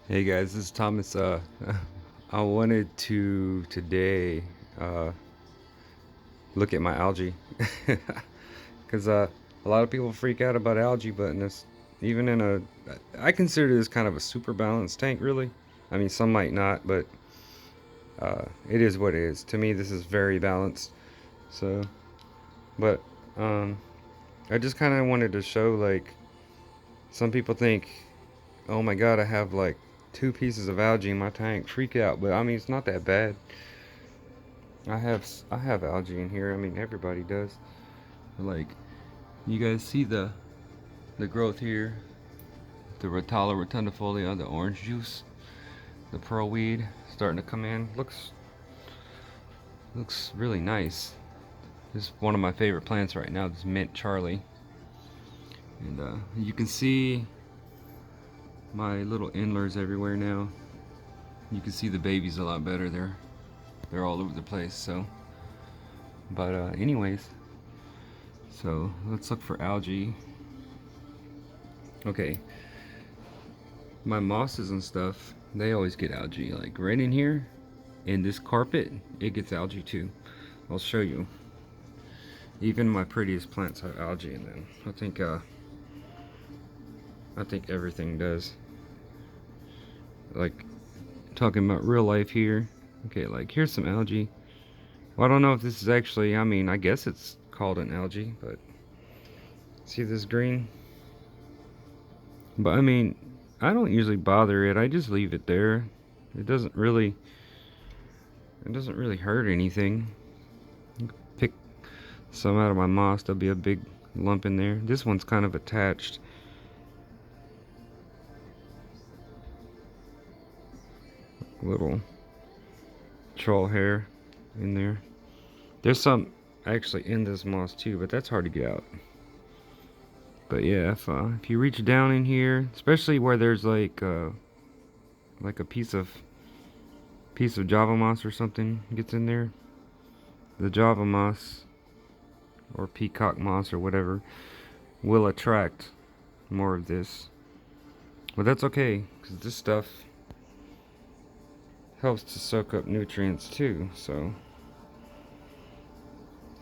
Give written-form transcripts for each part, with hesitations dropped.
Hey guys, this is Thomas. I wanted to today uh, look at my algae because a lot of people freak out about algae, but in this, even in a, I consider this kind of a super balanced tank, really. I mean, some might not, but it is what it is. To me, this is very balanced. So, but um, I just kind of wanted to show like some people think, oh my God, I have like 2 pieces of algae in my tank, freak out. But I mean, it's not that bad. I have algae in here. I mean, everybody does. Like, you guys see the growth here, the Rotala rotundifolia, the orange juice, the pearl weed starting to come in. Looks really nice. This is one of my favorite plants right now. This mint Charlie, and you can see my little endlers everywhere now. You can see the babies a lot better. They're all over the place. So, but anyways, so let's look for algae. Okay, my mosses and stuff, they always get algae. Like right in here, in this carpet, it gets algae too. I'll show you. Even my prettiest plants have algae in them. I think everything does. Like talking about real life here. Okay, like here's some algae. Well, I don't know if this is actually, I mean, I guess it's called an algae, but see this green? But I mean, I don't usually bother it. I just leave it there. It doesn't really it doesn't really hurt anything. Pick some out of my moss, there'll be a big lump in there. This one's kind of attached. Little troll hair in there. There's some actually in this moss too, but that's hard to get out. But yeah, if you reach down in here, especially where there's like a piece of Java moss or something gets in there, the Java moss or peacock moss or whatever will attract more of this. But that's okay, because this stuff helps to soak up nutrients too, so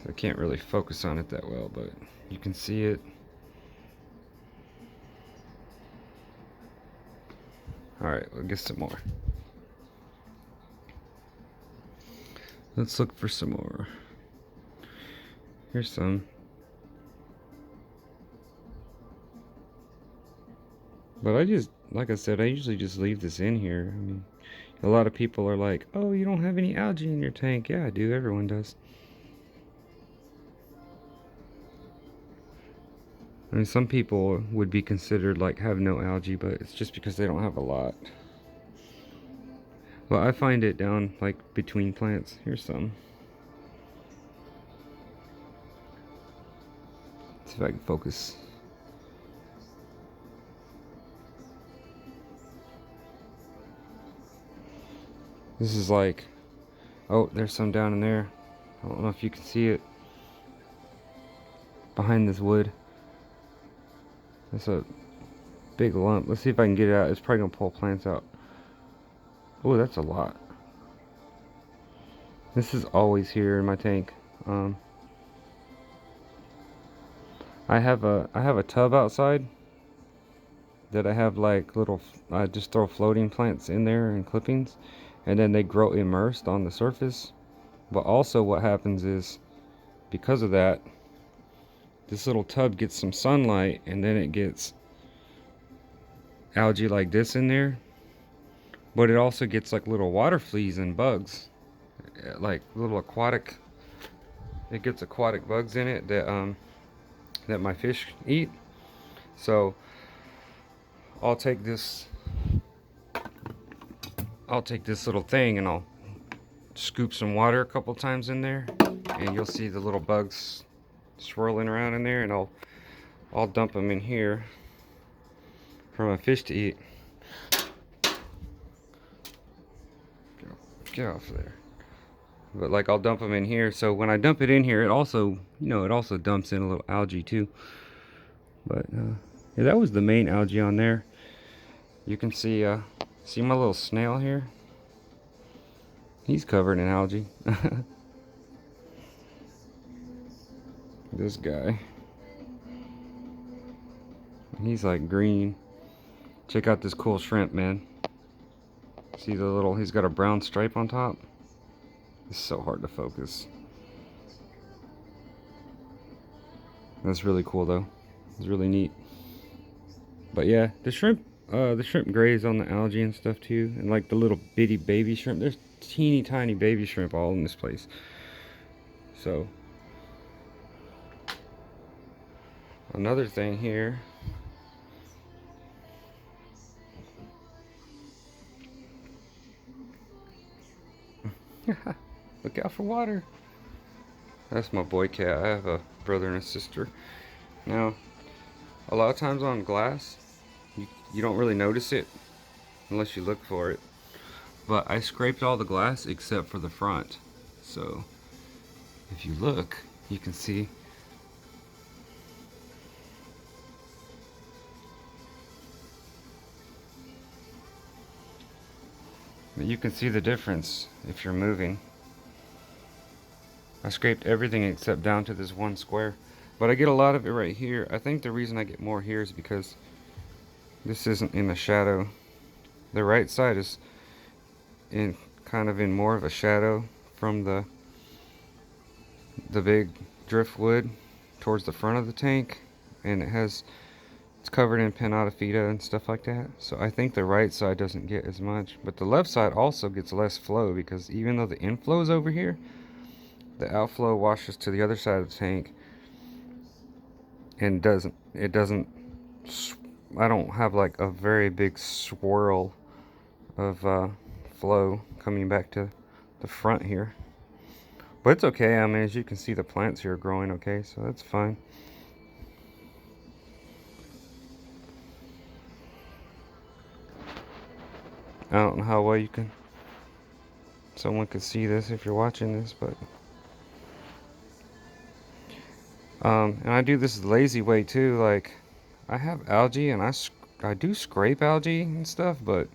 I can't really focus on it that well, but you can see it. Alright, we'll get some more. Let's look for some more. Here's some. But like I said, I usually just leave this in here. I mean, a lot of people are like, oh, you don't have any algae in your tank. Yeah, I do. Everyone does. I mean, some people would be considered like have no algae, but it's just because they don't have a lot. Well, I find it down like between plants. Here's some. Let's see if I can focus. This is like, oh, there's some down in there. I don't know if you can see it behind this wood. That's a big lump. Let's see if I can get it out. It's probably gonna pull plants out. Oh, that's a lot. This is always here in my tank. Um, I have a tub outside that I have like little. I just throw floating plants in there and clippings, and then they grow immersed on the surface. But also, what happens is because of that, this little tub gets some sunlight, and then it gets algae like this in there. But it also gets like little water fleas and bugs, like little aquatic. It gets aquatic bugs in it that my fish eat. So I'll take this little thing and I'll scoop some water a couple times in there, and you'll see the little bugs swirling around in there, and I'll dump them in here for my fish to eat. Get off there. But like I'll dump them in here, so when I dump it in here, it also dumps in a little algae too. But yeah, that was the main algae on there. You can see See my little snail here? He's covered in algae. This guy. He's like green. Check out this cool shrimp, man. See the little, he's got a brown stripe on top. It's so hard to focus. That's really cool though. It's really neat. But yeah, the shrimp graze on the algae and stuff too. And like the little bitty baby shrimp. There's teeny tiny baby shrimp all in this place. So another thing here. Look out for water. That's my boy cat. I have a brother and a sister. Now, a lot of times on glass, you don't really notice it unless you look for it. But I scraped all the glass except for the front. So, if you look, you can see the difference if you're moving. I scraped everything except down to this one square. But I get a lot of it right here. I think the reason I get more here is because this isn't in the shadow. The right side is in kind of in more of a shadow from the big driftwood towards the front of the tank, and it's covered in pinnatifida and stuff like that. So I think the right side doesn't get as much, but the left side also gets less flow because even though the inflow is over here, the outflow washes to the other side of the tank and it doesn't I don't have like a very big swirl of flow coming back to the front here. But it's okay. I mean, as you can see, the plants here are growing okay, so that's fine. I don't know how well someone could see this if you're watching this, but and I do this the lazy way too. Like, I have algae and I do scrape algae and stuff, but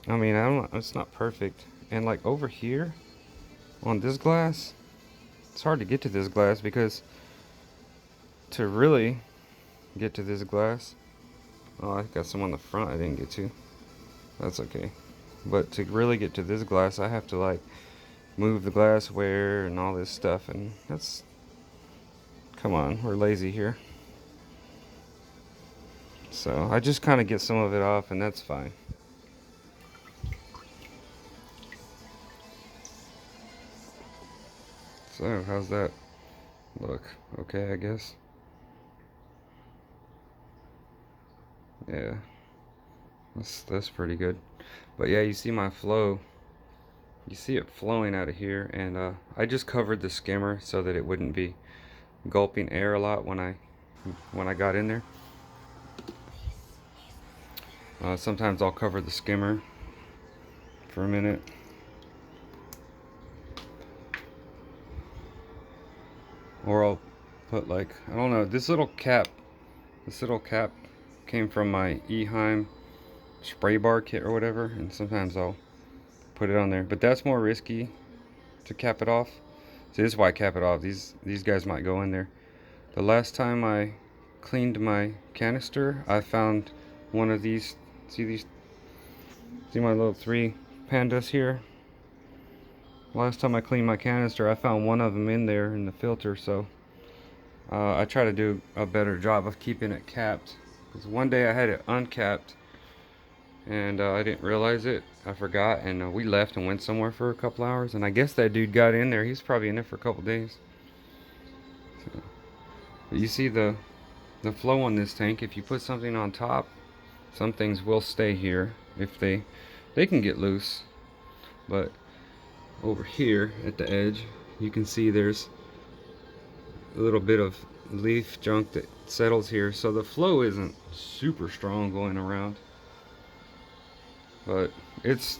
I mean, it's not perfect. And like over here on this glass, it's hard to get to this glass because to really get to this glass, oh, I got some on the front I didn't get to. That's okay. But to really get to this glass, I have to like move the glassware and all this stuff, and that's, come on, we're lazy here. So I just kind of get some of it off, and that's fine. So how's that look? Okay, I guess. Yeah, that's pretty good. But yeah, you see my flow. You see it flowing out of here, and I just covered the skimmer so that it wouldn't be gulping air a lot when I got in there. Sometimes I'll cover the skimmer for a minute. Or I'll put like, I don't know, this little cap came from my Eheim spray bar kit or whatever, and sometimes I'll put it on there. But that's more risky to cap it off. See, this is why I cap it off. These guys might go in there. The last time I cleaned my canister, I found one of these. See my little 3 pandas here? Last time I cleaned my canister, I found one of them in there in the filter, so I try to do a better job of keeping it capped. Because one day I had it uncapped, and I didn't realize it. I forgot, and we left and went somewhere for a couple hours, and I guess that dude got in there. He's probably in there for a couple days. So, but you see the flow on this tank. If you put something on top, some things will stay here. If they can get loose, but over here at the edge, you can see there's a little bit of leaf junk that settles here, so the flow isn't super strong going around, but it's